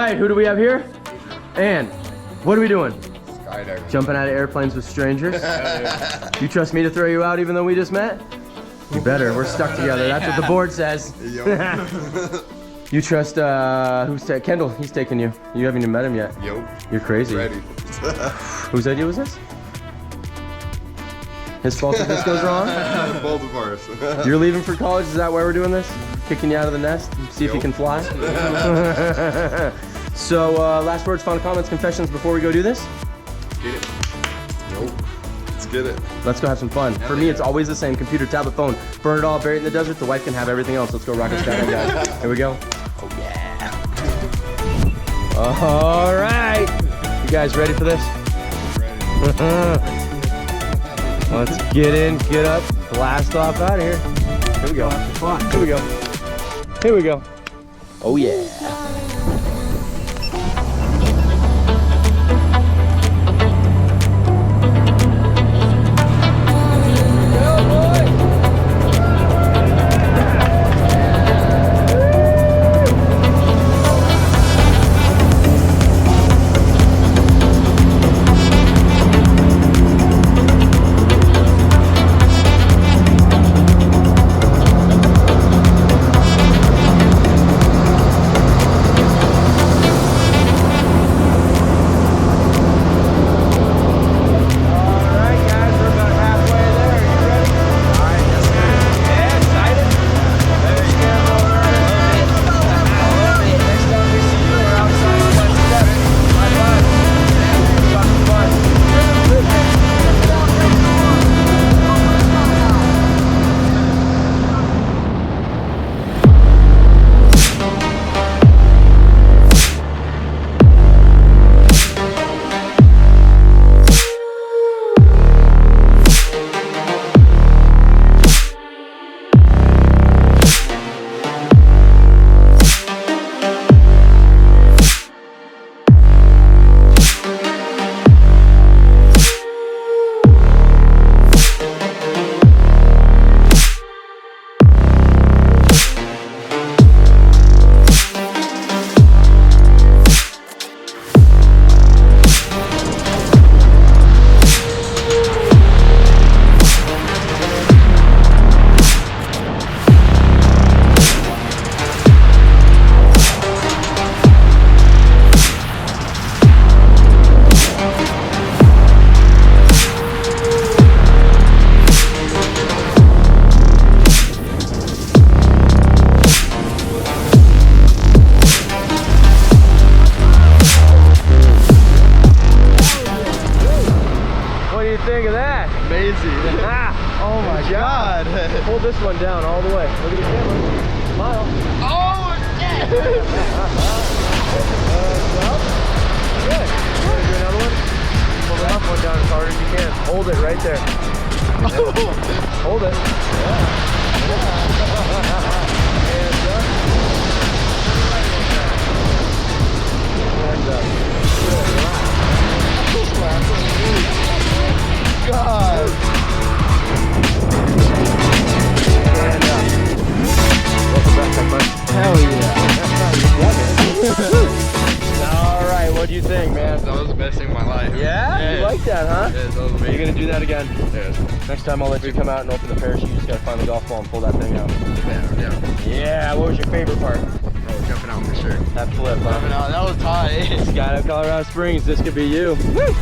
right, who do we have here? And what are we doing? Skydive. Jumping out of airplanes with strangers? You trust me to throw you out even though we just met? You better, we're stuck together. That's what the board says. You trust, Kendall, he's taking you. You haven't even met him yet. Yo. You're crazy. Ready. Whose idea was this? His fault if this goes wrong? Both of ours. You're leaving for college, is that why we're doing this? Kicking you out of the nest? See if you can fly? So, last words, final comments, confessions before we go do this? Get it. Nope. Let's get it. Let's go have some fun. For me, it's always the same. Computer, tablet, phone. Burn it all, bury it in the desert. The wife can have everything else. Let's go rock and skydive, guys. Here we go. Oh, yeah. All right. You guys ready for this? Ready. Let's get in, get up, blast off out of here. Here we go. Here we go. Here we go. Oh, yeah. Oh my God. Hold this one down all the way. Look at the camera. Smile. Oh, yeah. Good. You want to do another one? Pull the left one down as hard as you can. Hold it right there. Hold it. Hands up. God. Stand up. Welcome back, my friend. Hell yeah. All right, what do you think, man? That was the best thing in my life. Yeah? You like that, huh? Yeah, that was amazing. You're gonna do that again? Yeah. Next time I'll let you come out and open the parachute. You just gotta find the golf ball and pull that thing out. Yeah. Yeah, what was your favorite part? Oh, jumping out for sure. That flip, huh? Jumping out, that was high. Skydive, Colorado Springs, this could be you. Woo!